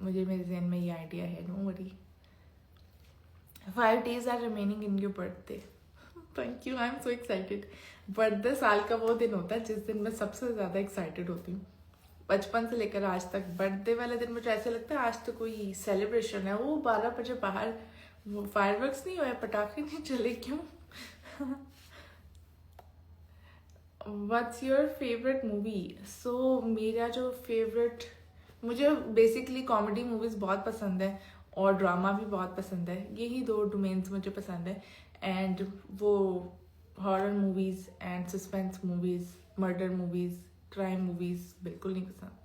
मुझे मेरे जहन में ये आइडिया है, no worry. 5 days are remaining in your birthday. Thank you, I am so excited. Birthday साल का वो दिन होता है जिस दिन मैं सबसे ज़्यादा एक्साइटेड होती हूँ, बचपन से लेकर आज तक। बर्थडे वाले दिन मुझे ऐसे लगता है आज तो कोई सेलिब्रेशन है। वो 12 बजे बाहर वो फायरवर्क्स नहीं हुए, पटाखे नहीं चले, क्यों? What's your favourite movie? So मेरा जो फेवरेट, मुझे बेसिकली कॉमेडी मूवीज़ बहुत पसंद है और ड्रामा भी बहुत पसंद है। यही 2 डोमेन्स मुझे पसंद है। एंड वो horror movies and suspense movies, murder movies, crime movies बिल्कुल नहीं पसंद।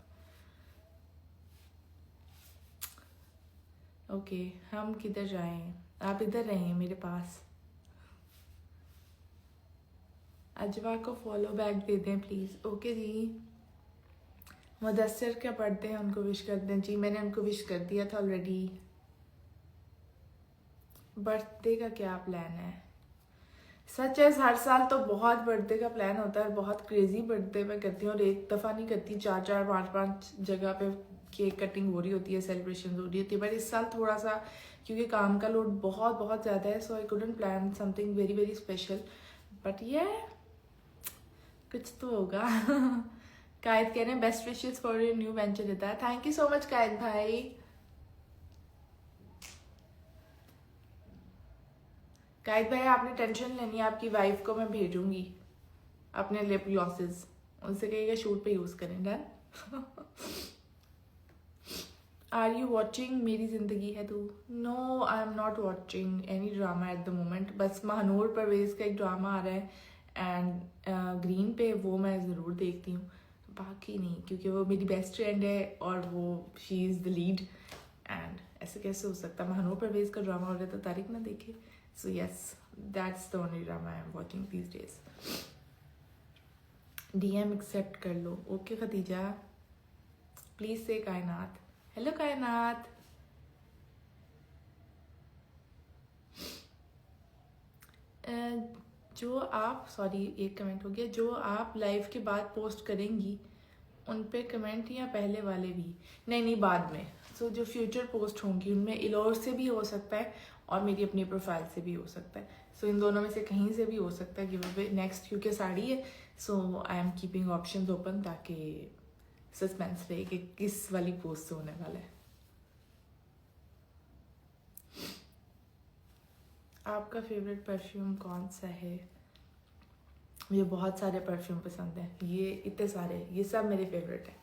ओके, हम किधर जाएं? आप इधर रहें मेरे पास। अजवा को फॉलो बैक दे दें प्लीज़। ओके जी। मुदस्सिर का बर्थडे है, उनको विश कर दें। जी मैंने उनको विश कर दिया था ऑलरेडी। बर्थडे का क्या प्लान है? सच है, हर साल तो बहुत बर्थडे का प्लान होता है, बहुत क्रेजी बर्थडे मैं करती हूँ और एक दफ़ा नहीं करती, 4-4, 5-5 जगह पे केक कटिंग हो रही होती है, सेलिब्रेशन हो रही होती है। बट इस साल थोड़ा सा क्योंकि काम का लोड बहुत बहुत ज़्यादा है, so I couldn't plan something very very special. But ये कुछ तो होगा। कायद कह रहे हैं best wishes for your new venture देता है। Thank you so much Qayed भाई। कायद भाई आपने टेंशन लेनी है, आपकी वाइफ को मैं भेजूंगी अपने लिप ग्लॉसेस, उनसे कहिएगा शूट पे यूज करें। डन। आर यू वॉचिंग मेरी जिंदगी है तू? No, I am not watching any drama at the moment. बस महानूर परवेज का एक ड्रामा आ रहा है एंड ग्रीन पे, वो मैं ज़रूर देखती हूँ, बाकी नहीं, क्योंकि वो मेरी बेस्ट फ्रेंड है और वो she is the lead. And ऐसे कैसे हो सकता, महानूर परवेज का ड्रामा हो रहा है तो तारिक ना देखे? So yes, that's the only drama I am watching these days. DM accept कर लो। ओके खदीजा, प्लीज से कायनात। हेलो कायनात। जो आप, सॉरी एक कमेंट हो गया, जो आप लाइव के बाद पोस्ट करेंगी उन पे कमेंट या पहले वाले भी? नहीं, बाद में। सो जो फ्यूचर पोस्ट होंगी उनमें इलोर से भी हो सकता है और मेरी अपनी प्रोफाइल से भी हो सकता है। सो इन दोनों में से कहीं से भी हो सकता है गिव अवे नेक्स्ट, क्योंकि साड़ी है। So I am keeping options open ताकि सस्पेंस रहे कि किस वाली पोस्ट से होने वाला है। आपका फेवरेट परफ्यूम कौन सा है? मुझे बहुत सारे परफ्यूम पसंद हैं, ये इतने सारे, ये सब मेरे फेवरेट हैं।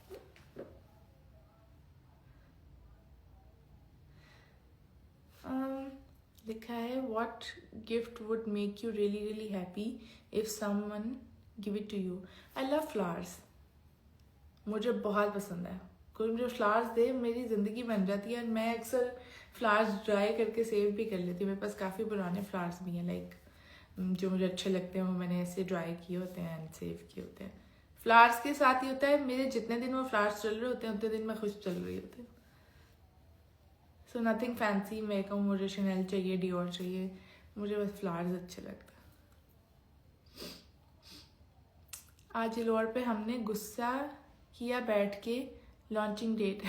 लिखा है what gift would make you really really happy if someone give it to you? I love flowers, मुझे बहुत पसंद है। कोई मुझे फ्लावर्स दे मेरी ज़िंदगी बन जाती है। मैं अक्सर फ्लावर्स ड्राई करके सेव भी कर लेती हूँ, मेरे पास काफ़ी पुराने फ्लावर्स भी हैं, लाइक जो मुझे अच्छे लगते हैं वो मैंने ऐसे ड्राई किए होते हैं एंड सेव किए होते हैं। फ्लावर्स के साथ ही होता है, मेरे जितने दिन वो फ्लावर्स चल रहे होते हैं उतने दिन मैं खुश चल रही होती हूँ। सो नथिंग फैंसी, मैं कहूँ मुझे शनेल चाहिए, डियोर चाहिए, मुझे बस फ्लावर्स अच्छे लगते हैं। आज इलोर पे हमने गुस्सा किया बैठ के। लॉन्चिंग डेट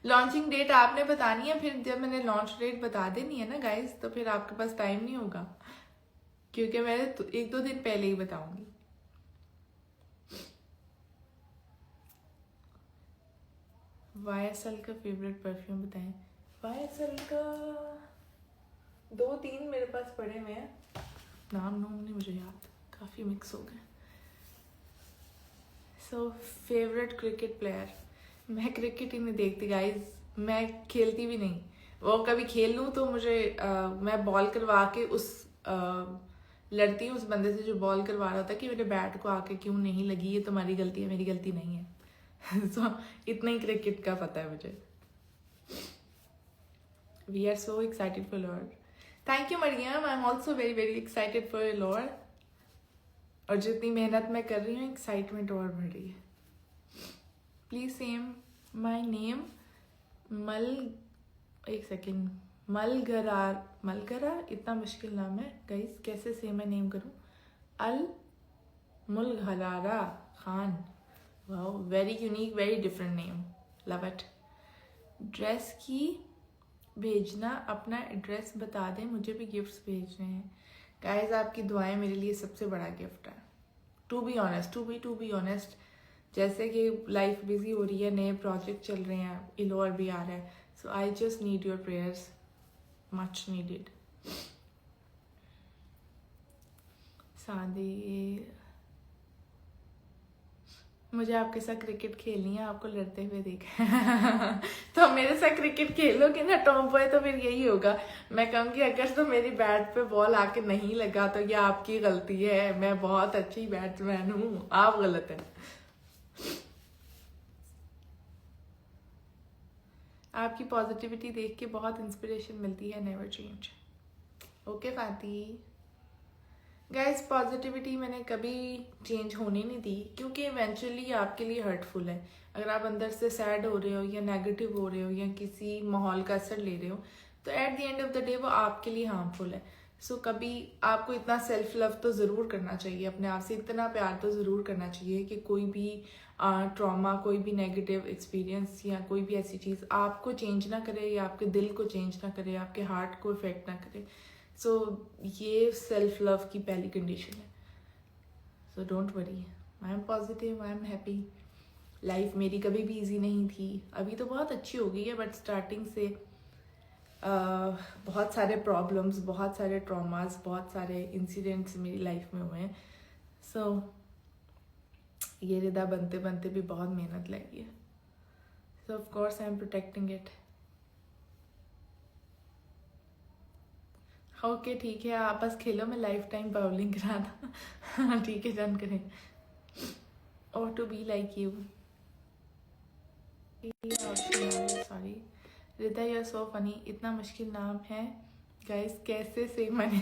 लॉन्चिंग डेट आपने बतानी है, फिर जब मैंने लॉन्च डेट बता देनी है ना गाइस, तो फिर आपके पास टाइम नहीं होगा, क्योंकि मैं 1-2 दिन पहले ही बताऊंगी। YSL का फेवरेट परफ्यूम बताएं। YSL का 2-3 मेरे पास पड़े हुए हैं, नाम नहीं मुझे याद, काफ़ी मिक्स हो गए। So favourite cricket player? मैं क्रिकेट ही नहीं देखती गाइज, मैं खेलती भी नहीं। वो कभी खेल लूँ तो मुझे मैं बॉल करवा के उस लड़ती हूँ उस बंदे से जो बॉल करवा रहा था कि मेरे बैट को आके क्यों नहीं लगी, ये तुम्हारी गलती है, मेरी गलती नहीं है। सो इतना ही क्रिकेट का पता है मुझे। We are so excited for lord. Thank you Maryam, I am also very very excited for lord. और जितनी मेहनत मैं कर रही हूँ एक्साइटमेंट और बढ़ रही है। प्लीज सेम माई नेम मल, एक सेकेंड, मलगरा इतना मुश्किल नाम है गाइस, कैसे सेम मैं नेम करूँ? अल मुलगरारा Khan, wow very unique, very different name, love it. Dress की भेजना, अपना एड्रेस बता दें, मुझे भी गिफ्ट्स भेजने हैं। गाइस आपकी दुआएं मेरे लिए सबसे बड़ा गिफ्ट है। टू बी ऑनेस्ट, जैसे कि लाइफ बिजी हो रही है, नए प्रोजेक्ट चल रहे हैं, इलोर भी आ रहा है, so I just need your prayers, much needed. शादी, मुझे आपके साथ क्रिकेट खेलनी है, आपको लड़ते हुए देखा तो मेरे साथ क्रिकेट खेलोगे ना टॉम बॉय, तो फिर यही होगा, मैं कहूँगी अगर तो मेरी बैट पे बॉल आके नहीं लगा तो ये आपकी गलती है, मैं बहुत अच्छी बैट्समैन हूँ, आप गलत हैं। आपकी पॉजिटिविटी देख के बहुत इंस्पिरेशन मिलती है, never change. Okay Fati. Guys positivity मैंने कभी चेंज होने नहीं दी, क्योंकि इवेंचुअली आपके लिए हर्टफुल है। अगर आप अंदर से सैड हो रहे हो या नेगेटिव हो रहे हो या किसी माहौल का असर ले रहे हो, तो at the end of the day वो आपके लिए हार्मफुल है। सो कभी आपको इतना सेल्फ लव तो ज़रूर करना चाहिए, अपने आप से इतना प्यार तो ज़रूर करना चाहिए कि कोई भी ट्रॉमा, कोई भी नेगेटिव एक्सपीरियंस या कोई भी ऐसी चीज़ आपको चेंज ना करे या आपके दिल को चेंज ना करे, आपके हार्ट को इफेक्ट ना करे। सो ये सेल्फ लव की पहली कंडीशन है। So don't worry, I am positive, I am happy. Life मेरी कभी भी इजी नहीं थी, अभी तो बहुत अच्छी हो गई है, बट स्टार्टिंग से बहुत सारे प्रॉब्लम्स, बहुत सारे ट्रॉमास, बहुत सारे इंसिडेंट्स मेरी लाइफ में हुए हैं। सो ये रिदा बनते बनते भी बहुत मेहनत लगी है। सो of course I am protecting it. Okay ठीक है, आप बस खेलो, मैं लाइफ टाइम बाउलिंग करा था ठीक है, डन करें। और to be like you, sorry Rida, you are so funny. इतना मुश्किल नाम है गाइस, कैसे से मैंने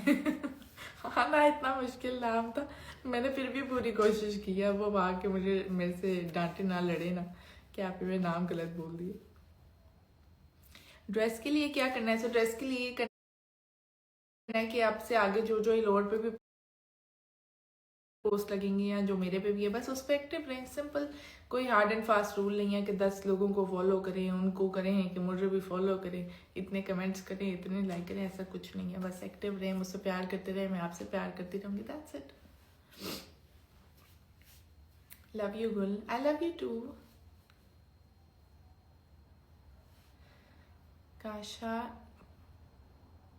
हाँ ना, इतना मुश्किल नाम था, मैंने फिर भी पूरी कोशिश की है। वो वहाँ के मुझे मेरे से डांटे ना, लड़े ना कि आपने मेरे नाम गलत बोल दिए। ड्रेस के लिए क्या करना है? सो ड्रेस के लिए करना है कि आपसे आगे जो जो इलोड पे भी पोस्ट लगेंगी या जो मेरे पे भी है, बस उस पर एक्टिव रहें। सिंपल, कोई हार्ड एंड फास्ट रूल नहीं है कि 10 लोगों को फॉलो करें, उनको करें कि मुझे भी फॉलो करें, इतने कमेंट्स करें, इतने लाइक करें, ऐसा कुछ नहीं है। बस एक्टिव रहें, मुझसे प्यार करते रहें, मैं आपसे प्यार करती रहूँगी, that's it. Love you Gul, I love you too.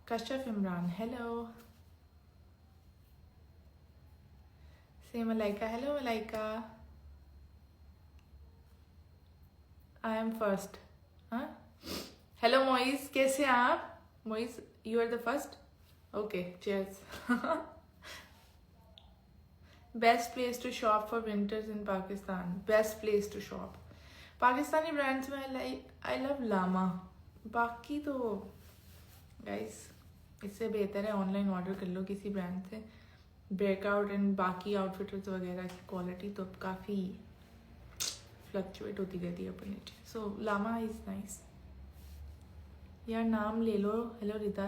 Kashaf Imran, hello. Say Malaika, hello Malaika. I am first. हाँ, हेलो मोइस, कैसे हैं आप? Moiz, you are the first, okay cheers. Best place to shop for winters in Pakistan, best place to shop Pakistani brands में I love Lama. बाकी तो guys इससे बेहतर है ऑनलाइन ऑर्डर कर लो किसी ब्रांड से। ब्रेकआउट एंड बाकी आउटफिटर्स वगैरह की क्वालिटी तो अब काफ़ी फ्लक्चुएट होती रहती है अपने नीचे। सो लामा इज़ नाइस। यार नाम ले लो, हेलो रिता,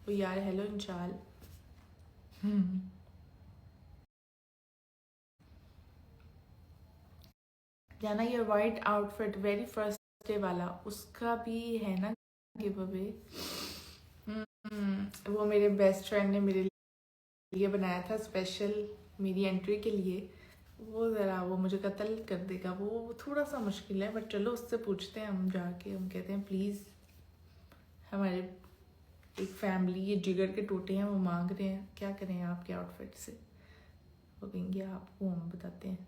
वो यार हेलो इंशाल। जाना, ये white outfit very first day वाला, उसका भी है ना गिव अवे। वो मेरे बेस्ट फ्रेंड ने मेरे लिए बनाया था स्पेशल मेरी एंट्री के लिए। वो ज़रा वो मुझे कत्ल कर देगा, वो थोड़ा सा मुश्किल है, बट चलो उससे पूछते हैं हम जाके। हम कहते हैं प्लीज़, हमारे एक फैमिली, ये जिगर के टोटे हैं, वो मांग रहे हैं, क्या करें आपके आउटफिट से? वो कहेंगे आपको हम बताते हैं।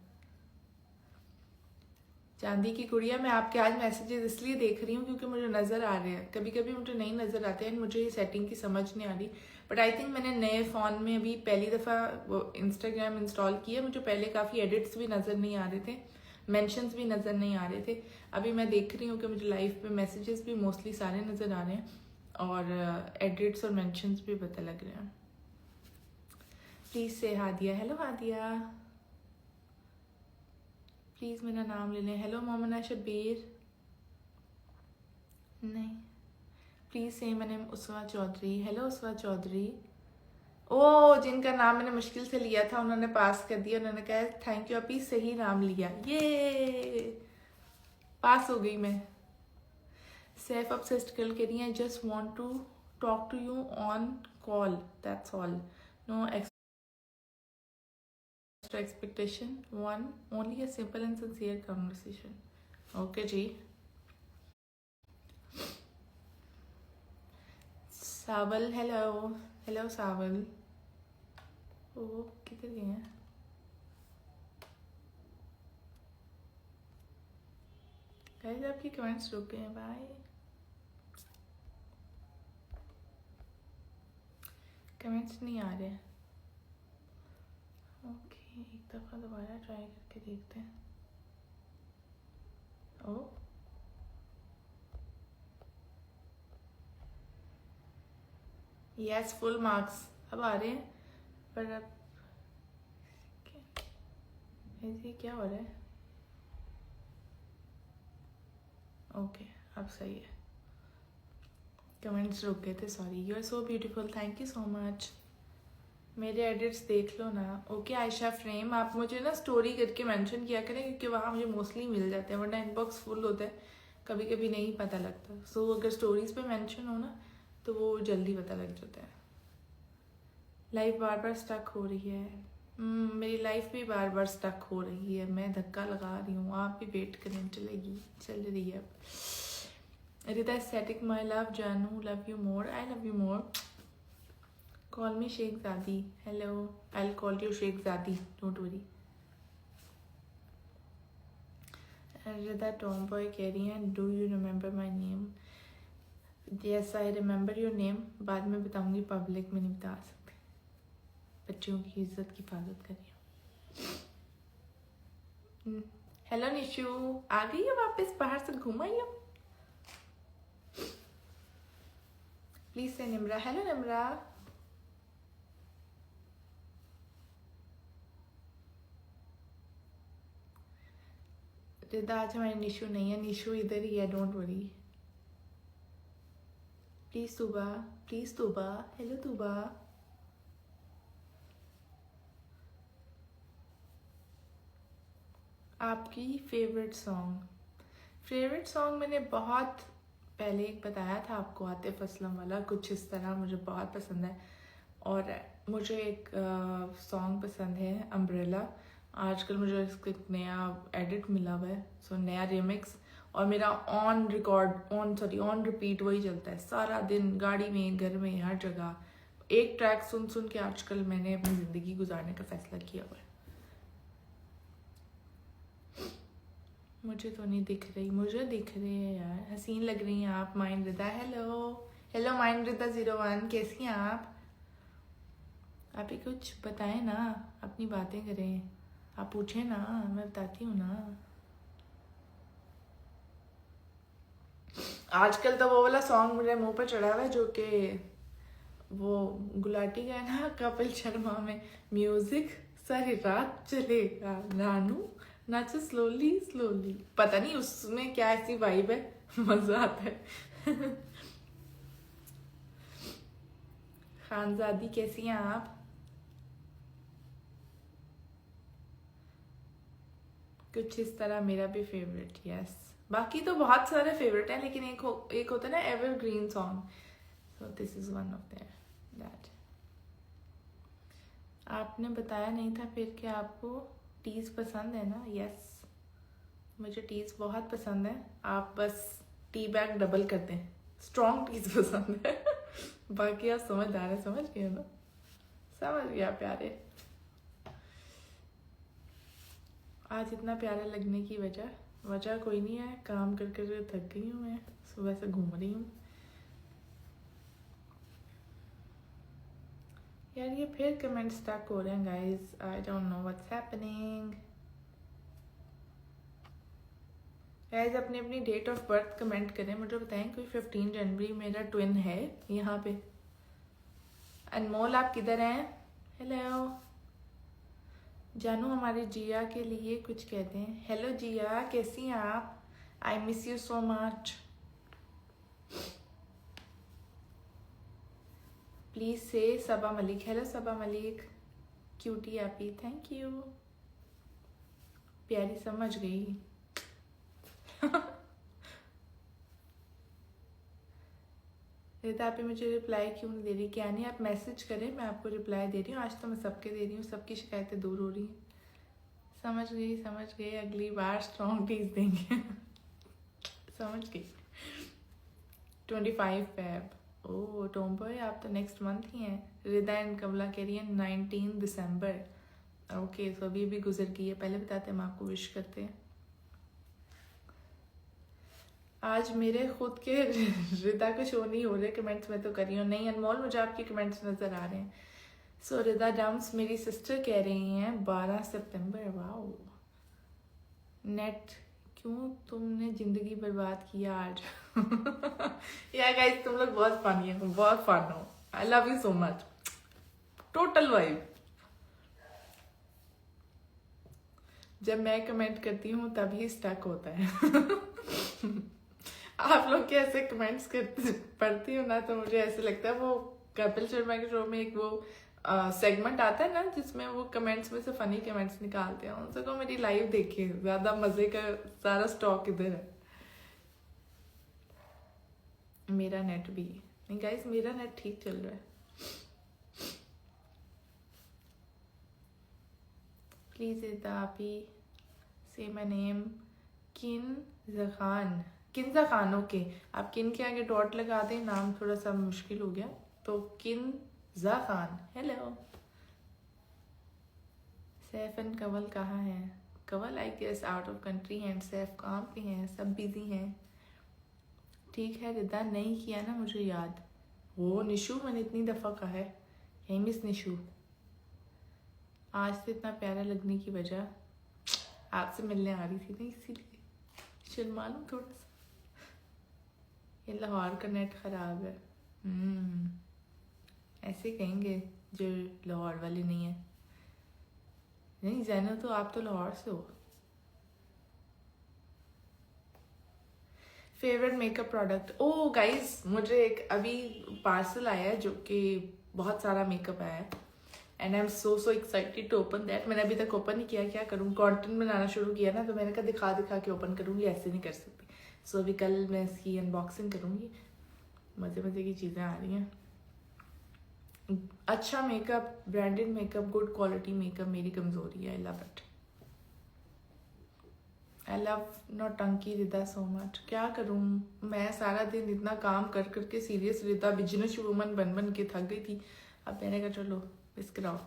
चांदी की गुड़िया, मैं आपके आज मैसेजेस इसलिए देख रही हूँ क्योंकि मुझे नज़र आ रहे हैं, कभी कभी मुझे नहीं नज़र आते हैं, मुझे ये सेटिंग की समझ नहीं आ रही। बट आई थिंक मैंने नए फ़ोन में अभी पहली दफ़ा वो इंस्टाग्राम इंस्टॉल किया, मुझे पहले काफ़ी एडिट्स भी नज़र नहीं आ रहे थे, मेंशंस भी नज़र नहीं आ रहे थे। अभी मैं देख रही हूँ कि मुझे लाइव पे मैसेजेस भी मोस्टली सारे नज़र आ रहे हैं और एडिट्स और मेंशंस भी पता लग रहे हैं। प्लीज़ से हादिया, हेलो हादिया, प्लीज़ मेरा नाम ले लें। हेलो मोमना शबीर, नहीं प्लीज़ से मैंने उसवा चौधरी, हेलो उसवा चौधरी। ओ, जिनका नाम मैंने मुश्किल से लिया था उन्होंने पास कर दिया, उन्होंने कहा थैंक यू अपी, सही नाम लिया, ये पास हो गई मैं। सेल्फ ऑब्सेस्ड गर्ल कह रही है, just want to talk to you on call, that's all, no extra expectation, one only a simple and sincere conversation. Okay जी. Sawal, hello hello Sawal. ओ किधर गए हैं? गाइस आपकी कमेंट्स रुक गए हैं. बाय. कमेंट्स नहीं आ रहे. ओके, एक दफ़ा दोबारा ट्राई करके देखते हैं. ओ यस, फुल मार्क्स अब आ रहे हैं. पर अब ऐसे क्या हो रहा है? ओके अब सही है. कमेंट्स रुक गए थे, sorry. You are so beautiful, thank you so much. मेरे एडिट्स देख लो ना. ओके आयशा फ्रेम, आप मुझे ना स्टोरी करके मेंशन किया करें, क्योंकि वहाँ मुझे मोस्टली मिल जाते हैं, वरना इनबॉक्स फुल होता है, कभी कभी नहीं पता लगता. सो अगर स्टोरीज पे मेंशन हो ना तो वो जल्दी पता लग जाता है. लाइफ बार बार स्टक हो रही है. मेरी लाइफ भी बार बार स्टक हो रही है. मैं धक्का लगा रही हूँ, आप भी वेट करें, चलेगी, चल रही है. रिता स्टैटिक, माई लव जानू, love you more, I love you more. Call me Sheikh Zadi. Hello, I call you Sheikh Zadi, don't worry. Rita tomboy कह रही हैं, do you remember my name? Yes I remember your name. बाद में बताऊंगी, public में नहीं बता सकते. बच्चों की इज्जत की हिफाजत कर रही हूँ. हेलो निशु, आ गई हो वापस, बाहर से घूम आई हो? प्लीज से निम्रा. हेलो निम्रा. रिदा आज हमारी निशु नहीं है, निशु इधर ही है, don't worry. Please Tuba, please Tuba. Hello Tuba. आपकी फेवरेट सॉन्ग? फेवरेट सॉन्ग मैंने बहुत पहले एक बताया था आपको, आतिफ असलम वाला, कुछ इस तरह, मुझे बहुत पसंद है. और मुझे एक सॉन्ग पसंद है, अम्ब्रेला. आजकल मुझे इसका एक नया एडिट मिला हुआ है, सो नया रिमिक्स. और मेरा ऑन रिपीट वही चलता है सारा दिन, गाड़ी में, घर में, हर जगह. एक ट्रैक सुन सुन के आजकल मैंने अपनी ज़िंदगी गुजारने का फैसला किया हुआ है. मुझे तो नहीं दिख रही, मुझे दिख रही है यार, हसीन लग रही हैं आप. Mine Rida, hello hello. Mine Rida 01, कैसी हैं आप? आप ही कुछ बताएं ना, अपनी बातें करें, आप पूछें ना, मैं बताती हूँ ना. आजकल तो वो वाला सॉन्ग मेरे मुंह पे चढ़ा हुआ है, जो कि वो गुलाटी का है ना, कपिल शर्मा में, म्यूजिक सारी रात चलेगा नानू, नाच स्लोली स्लोली. पता नहीं उसमें क्या ऐसी वाइब है, मजा आता है. खानजादी कैसी हैं आप? कुछ इस तरह मेरा भी फेवरेट. यस, बाकी तो बहुत सारे फेवरेट हैं, लेकिन एक होता है ना evergreen song, so this is one of that. आपने बताया नहीं था फिर कि आपको टीज पसंद है ना? यस, मुझे टीज बहुत पसंद है. आप बस टी बैग डबल कर दें, स्ट्रॉन्ग टीज पसंद है. बाकी आप समझदार है, समझ गए ना, समझ गया प्यारे. आज इतना प्यारा लगने की वजह कोई नहीं है, काम कर कर थक गई हूँ मैं, सुबह से घूम रही हूँ यार. ये फिर कमेंट स्टक हो रहे हैं guys, I don't know what's happening. Guys अपनी अपनी डेट ऑफ बर्थ कमेंट करें, मुझे बताएं कोई 15 जनवरी मेरा ट्विन है यहाँ पे. अनमोल आप किधर हैं? हेलो. जानू हमारी जिया के लिए कुछ कहते हैं. हेलो जिया, कैसी हैं आप? I miss you so much. Please से सबा मलिक. हेलो सबा मलिक, क्यूटी आपी, थैंक यू. प्यारी समझ गई. रिदा पे मुझे रिप्लाई क्यों नहीं दे रही? क्या नहीं, आप मैसेज करें, मैं आपको रिप्लाई दे रही हूँ। आज तो मैं सबके दे रही हूँ, सबकी शिकायतें दूर हो रही हैं। समझ गई, अगली बार स्ट्रॉन्ग टीज देंगे। समझ गई। 25 Feb। ओह टोम्बॉय, आप तो नेक्स्ट मंथ ही हैं। रिदा एंड कमला कह रही है 19 दिसंबर। ओके, तो अभी भी गुजर गई है, पहले बताते हैं हम आपको विश करते हैं। आज मेरे खुद के रिदा को शो नहीं हो रहे कमेंट्स में तो कर रही हूँ। नहीं अनमोल, मुझे आपके कमेंट्स नज़र आ रहे हैं। सो रिदा डम्स मेरी सिस्टर कह रही हैं 12 सितंबर। वाओ, नेट क्यों तुमने जिंदगी बर्बाद किया आज? या गाइस, तुम लोग बहुत फनी हो, बहुत फन हो। आई love you so much, total vibe. जब मैं कमेंट करती हूँ तभी स्टक होता है। आप लोग के ऐसे कमेंट्स करते पढ़ती हो ना, तो मुझे ऐसे लगता है वो कपिल शर्मा के शो में एक वो सेगमेंट आता है ना, जिसमें वो कमेंट्स में से फनी कमेंट्स निकालते हैं। उनसे को मेरी लाइव देखिए, ज्यादा मजे का सारा स्टॉक इधर है। मेरा नेट भी नहीं गाइस, मेरा नेट ठीक चल रहा है। प्लीज इतापी से my name Kinza Khan. Okay, आप किन के आगे डॉट लगा दें, नाम थोड़ा सा मुश्किल हो गया, तो किन्जा खान। हेलो। सैफ एंड कंवल कहाँ हैं? Kanwal I guess out of country and Saif काम पे हैं, सब बिजी हैं। ठीक है रिदा, नहीं किया ना मुझे याद। वो निशु, मैंने इतनी दफ़ा कहा है। यही मिस निशु, आज से इतना प्यारा लगने की वजह आपसे मिलने आ रही थी ना, इसीलिए शर्मा लूँ थोड़ा सा। ये लाहौर का नेट ख़राब है। ऐसे कहेंगे जो लाहौर वाले नहीं है। नहीं जैनो, तो आप तो लाहौर से हो। Favourite makeup product? ओह गाइस, मुझे एक अभी पार्सल आया है जो कि बहुत सारा मेकअप आया है, and I am so excited to open that. मैंने अभी तक ओपन नहीं किया। क्या करूँ, कंटेंट बनाना शुरू किया ना, तो मैंने कहा दिखा के ओपन करूँगी, ऐसे नहीं कर सकती। सो अभी कल मैं इसकी अनबॉक्सिंग करूँगी। मज़े की चीज़ें आ रही हैं। अच्छा makeup, branded makeup, good quality makeup मेरी कमज़ोरी है। I love it. I love नौटंकी रिदा सो मच। क्या करूँ, मैं सारा दिन इतना काम कर करके सीरियस रिदा बिजनेस वूमन बन के थक गई थी। अब मैंने कहा चलो मिस कराओ।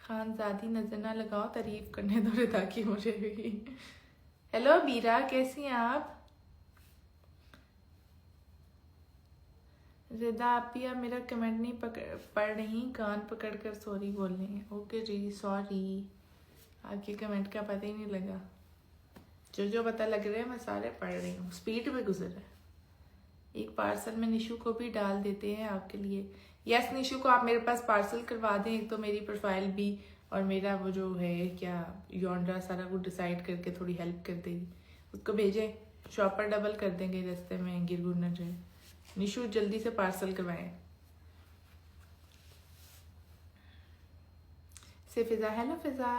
खानजादी नजर ना लगाओ, तारीफ करने दो रिदा की मुझे भी। हेलो बीरा, कैसी हैं आप? रिदा आप भी अब मेरा कमेंट नहीं पढ़ रही, कान पकड़ कर सॉरी बोल रही हैं। ओके जी, सॉरी, आपके कमेंट का पता ही नहीं लगा। जो पता लग रहा है मैं सारे पढ़ रही हूँ, स्पीड में गुजर है। एक पार्सल में निशु को भी डाल देते हैं आपके लिए। यस निशु को आप मेरे पास पार्सल करवा दें, एक तो मेरी प्रोफाइल भी और मेरा वो जो है क्या योंडा सारा कुछ डिसाइड करके थोड़ी हेल्प कर देगी, उसको भेजें, शॉपर डबल कर देंगे, रास्ते में गिर गुर न जाए। निशु जल्दी से पार्सल करवाएं। से Fiza, hello Fiza,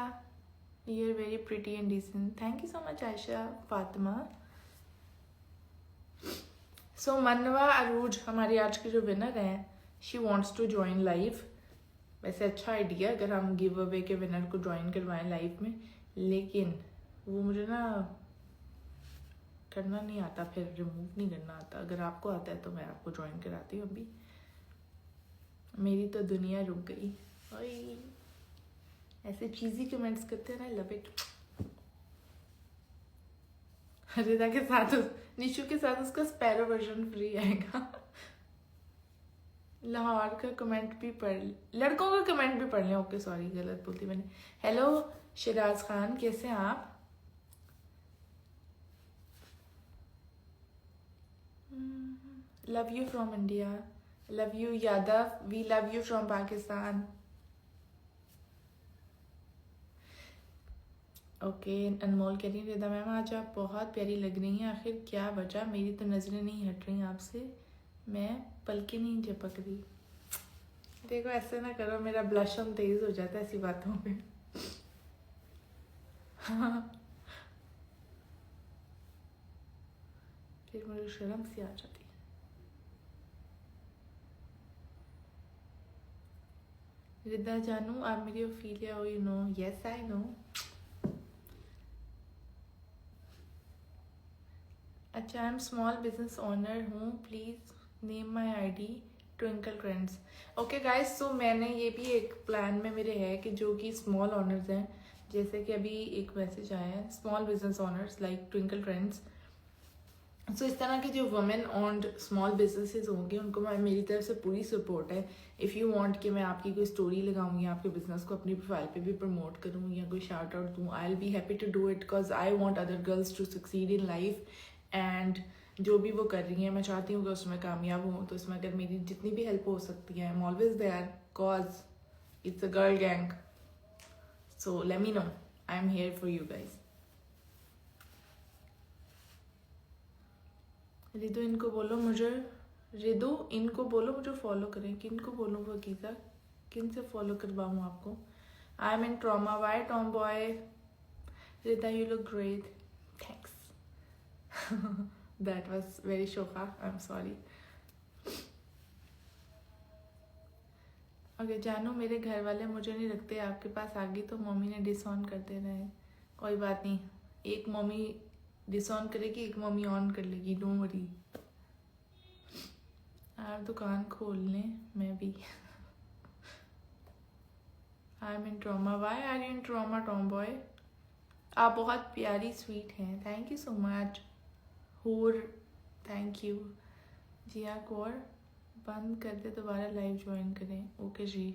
you are very pretty and decent. Thank you so much Ayesha Fatima. So Manwa Arooj हमारी आज की जो विनर है, she wants to join live. वैसे अच्छा आइडिया अगर हम गिव अवे के विनर को ज्वाइन करवाएं लाइव में, लेकिन वो मुझे ना करना नहीं आता, फिर रिमूव नहीं करना आता। अगर आपको आता है तो मैं आपको ज्वाइन कराती हूँ। अभी मेरी तो दुनिया रुक गई। ओए ऐसे चीज़ी कमेंट्स करते हैं ना, लव इट। रिदा के साथ निशु के साथ उसका स्पैरो वर्जन फ्री आएगा। लाहौर का कमेंट भी पढ़, लड़कों का कमेंट भी पढ़ लें। ओके सॉरी, गलत बोलती मैंने। हेलो शिराज खान, कैसे हैं आप? Love you from India. Love you Yadav, we love you from Pakistan. Okay Anmol कह रही है रिदा मैम आज आप बहुत प्यारी लग रही हैं, आखिर क्या वजह? मेरी तो नज़रें नहीं हट रही आपसे, मैं पलके नहीं झपक रही। देखो ऐसे ना करो, मेरा ब्लश ऑन तेज हो जाता है ऐसी बातों पे। हाँ फिर मुझे शर्म सी आ जाती है। रिदा जानू आप मेरी ओफिलिया हो, you know. Yes I know. अच्छा, I am small business owner हूँ, please name my ID Twinkle Trends. Okay guys, so मैंने ये भी एक प्लान में मेरे है कि जो कि स्मॉल ओनर्स हैं, जैसे कि अभी एक मैसेज आया है, small business owners like Twinkle Trends. So इस तरह के जो वुमेन ऑन्ड स्मॉल बिजनेसेस होंगे उनको मेरी तरफ से पूरी सपोर्ट है। इफ़ यू वांट कि मैं आपकी कोई स्टोरी लगाऊंगी, आपके बिजनेस को अपनी प्रोफाइल पे भी प्रमोट करूँ या कोई शार्ट आउट दूँ, I will be happy to do it because I want other girls to succeed in life. And जो भी वो कर रही हैं मैं चाहती हूँ कि उसमें कामयाब हूँ, तो इसमें अगर मेरी जितनी भी हेल्प हो सकती है, I am always there cause it's a girl gang. So let me know, I am here for you guys. रिदु इनको बोलो मुझे फॉलो करें। किन को बोलूँ वकीज़ा, किन से फॉलो करवाऊँ आपको? I am in trauma, why tomboy? Rida you look great, thanks. That was very sofa, I am sorry. Okay जानू, मेरे घर वाले मुझे नहीं रखते, आपके पास आ गई तो मम्मी ने डिसऑन कर देना है। कोई बात नहीं, एक मम्मी डिसऑन करेगी, एक मम्मी ऑन कर लेगी, डोंट वरी। आप दुकान खोल लें, मैं भी। I am in trauma, why are you in trauma tomboy? आप बहुत प्यारी स्वीट हैं, thank you so much. Hoor, thank you. Jiya Kaur, बंद कर दे, दोबारा लाइव ज्वाइन करें। ओके जी।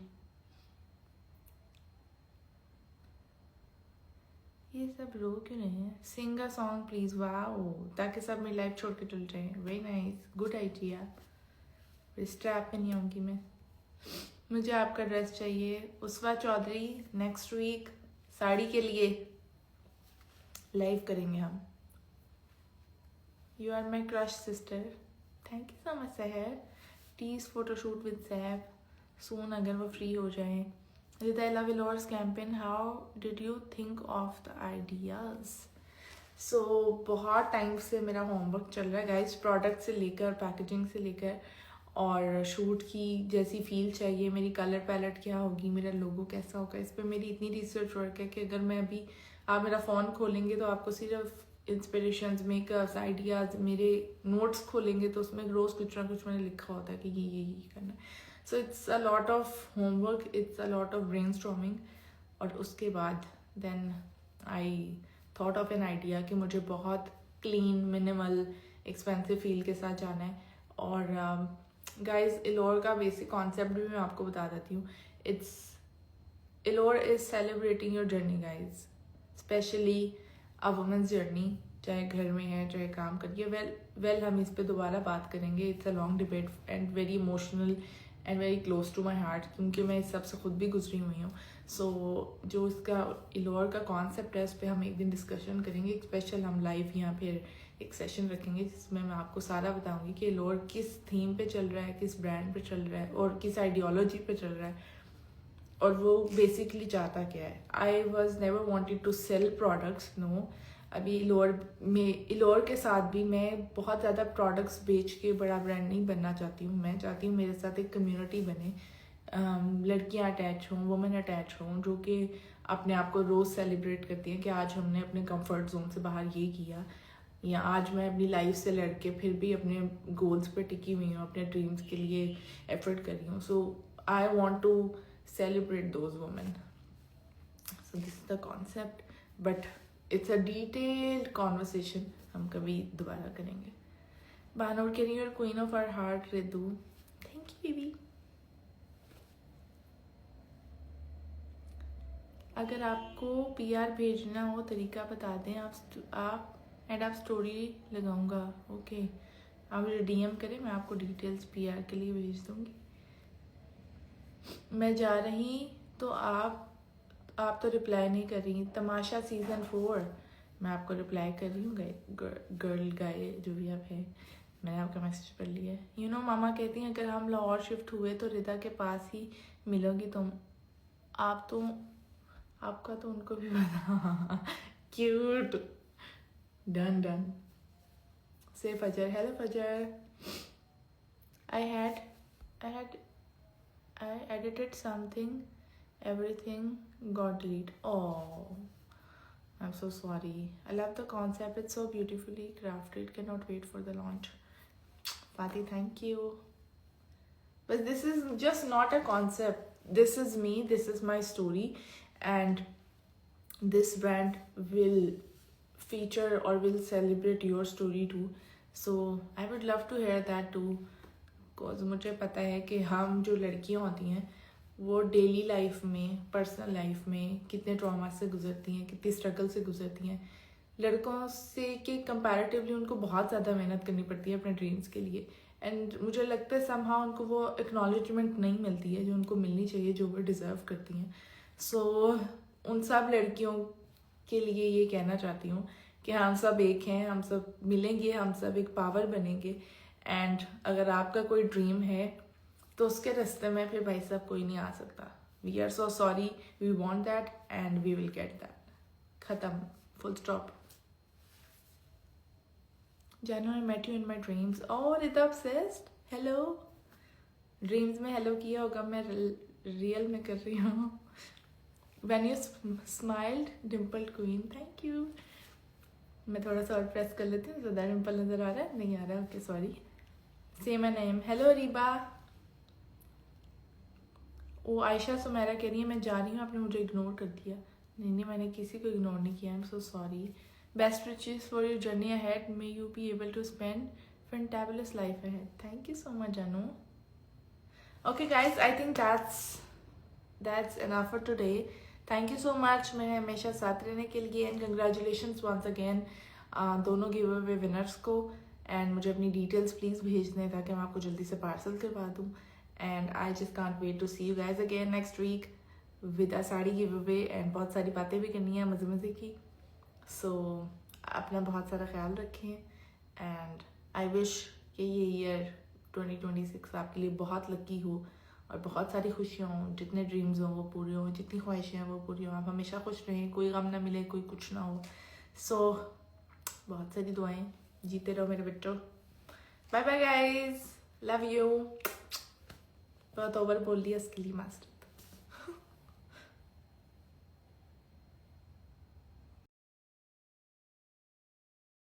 ये सब रो क्यों नहीं है? Sing a song please, wow, ताकि सब मेरी लाइफ छोड़ के चल जाए। Very nice, good idea. Strap में नहीं आऊँगी मैं। मुझे आपका ड्रेस चाहिए। उसवा चौधरी, नेक्स्ट वीक साड़ी के लिए लाइव करेंगे हम। You are my crush sister, thank you so much Sahar. Tease photoshoot with Saib soon, अगर वो फ्री हो जाए। Rida I love yours campaign, how did you think of the ideas? So बहुत टाइम से मेरा होमवर्क चल रहा है गाइस, प्रोडक्ट से लेकर, पैकेजिंग से लेकर, और शूट की जैसी फील चाहिए, मेरी कलर पैलेट क्या होगी, मेरा लोगो कैसा होगा, इस पर मेरी इतनी रिसर्च वर्क है कि अगर मैं अभी आप मेरा फ़ोन खोलेंगे तो आपको सिर्फ इंस्पिरेशंस, मेकअप्स, आइडियाज़, मेरे नोट्स खोलेंगे तो उसमें रोज़ कुछ ना कुछ मैंने लिखा होता है कि ये करना है। So it's a lot of homework, it's a lot of brainstorming. और उसके बाद then I thought of an idea कि मुझे बहुत क्लीन, मिनिमल, एक्सपेंसिव फील के साथ जाना है। और गाइज इलोर का बेसिक कॉन्सेप्ट भी मैं आपको बता देती हूँ। इलोर is celebrating your journey guys, specially a women's journey, चाहे घर में है चाहे काम करिए। वेल हम इस पे दोबारा बात करेंगे। It's a long debate and very emotional and very close to my heart, क्योंकि मैं इस सब से खुद भी गुजरी हुई हूँ। सो जो इसका इलोर का कॉन्सेप्ट है उस पर हम एक दिन डिस्कशन करेंगे। एक स्पेशल हम लाइव या फिर एक सेशन रखेंगे जिसमें मैं आपको सारा बताऊंगी कि इलोर किस थीम पे चल रहा है, किस ब्रांड पे चल रहा है और किस आइडियोलॉजी पे चल रहा है, और वो बेसिकली चाहता क्या है। I was never wanted to sell products, no. अभी इलोर के साथ भी मैं बहुत ज़्यादा प्रोडक्ट्स बेच के बड़ा ब्रांड नहीं बनना चाहती हूँ। मैं चाहती हूँ मेरे साथ एक कम्युनिटी बने, लड़कियाँ अटैच हों, वुमेन अटैच हों, जो कि अपने आप को रोज़ सेलिब्रेट करती हैं कि आज हमने अपने कंफर्ट जोन से बाहर ये किया, या आज मैं अपनी लाइफ से लड़के फिर भी अपने गोल्स पे टिकी हुई हूँ, अपने ड्रीम्स के लिए एफर्ट कर रही हूँ। So I want to celebrate those women. So this is the concept, but it's a detailed conversation हम कभी दोबारा करेंगे। बानूर के लिए queen of our heart Ridu, thank you baby. अगर आपको PR भेजना हो तरीका बता दें, आप स्टोरी लगाऊंगा। ओके, आप मुझे DM करें, मैं आपको डिटेल्स PR के लिए भेज दूंगी। मैं जा रही तो आप तो रिप्लाई नहीं कर रही। तमाशा सीजन 4 मैं आपको रिप्लाई कर रही हूँ। गर्ल गाय जो भी आप है, मैंने आपका मैसेज पढ़ लिया है। यू नो मामा कहती हैं अगर हम लाहौर शिफ्ट हुए तो रिदा के पास ही मिलोगी तुम। आपका तो उनको भी पता। Cute, done. Say Fajar. Hello Fajar. I edited something, everything got deleted. Oh, I'm so sorry. I love the concept. It's so beautifully crafted. Cannot wait for the launch. Fatih, thank you. But this is just not a concept. This is me. This is my story. And this brand will feature or will celebrate your story too. So I would love to hear that too. Because मुझे पता है कि हम जो लड़कियां होती हैं वो डेली लाइफ में, पर्सनल लाइफ में कितने ट्रॉमा से गुजरती हैं, कितनी स्ट्रगल से गुजरती हैं. लड़कों से के कंपैरेटिवली उनको बहुत ज़्यादा मेहनत करनी पड़ती है अपने ड्रीम्स के लिए. एंड मुझे लगता है समहाउ उनको वो एक्नॉलेजमेंट नहीं मिलती है जो उनको मिलनी चाहिए, जो वो डिज़र्व करती हैं. सो उन सब लड़कियों के लिए ये कहना चाहती हूँ कि हम सब एक हैं, हम सब मिलेंगे, हम सब एक पावर बनेंगे. एंड अगर आपका कोई ड्रीम है तो उसके रास्ते में फिर भाई साहब कोई नहीं आ सकता. We are so sorry, we want that and we will get that. खत्म, फुल स्टॉप. जानू, I met you in my dreams. और इतना ऑब्सेस्ड. हेलो. ड्रीम्स में हेलो किया होगा, मैं रियल में कर रही हूँ. When you smiled dimpled queen, thank you. मैं थोड़ा सा और प्रेस कर लेती हूँ. ज़्यादा डिम्पल नज़र आ रहा है? नहीं आ रहा. Okay, sorry. से माय नेम. हेलो रीबा. ओ आयशा सुमेरा कह रही है मैं जा रही हूँ, आपने मुझे इग्नोर कर दिया. नहीं, मैंने किसी को इग्नोर नहीं किया. I am so sorry. Best wishes for your journey ahead. May you be able to spend fantabulous life ahead. Thank you so much जानू. Okay guys, I think that's enough for today. Thank you so much मेरे हमेशा साथ रहने के लिए. And congratulations once again दोनों give away winners को. And मुझे अपनी डिटेल्स प्लीज़ भेज दें ताकि मैं आपको जल्दी से पार्सल करवा दूँ. And I just can't wait to see you guys again next week with a sari giveaway. And बहुत सारी बातें भी करनी है मज़े मज़े की. सो अपना बहुत सारा ख्याल रखें. एंड आई विश कि ये ईयर 2026 आपके लिए बहुत लकी हो और बहुत सारी खुशियाँ हों. जितने ड्रीम्स हों वो पूरे हों, जितनी ख्वाहिशें हैं वो पूरी हों. आप हमेशा खुश रहें, कोई गम ना मिले, कोई कुछ ना हो. सो बहुत सारी दुआएं. जीते रहो मेरे बच्चों. Bye bye guys, love you. बहुत ओवर बोल दिया, इसके लिए मास्टर.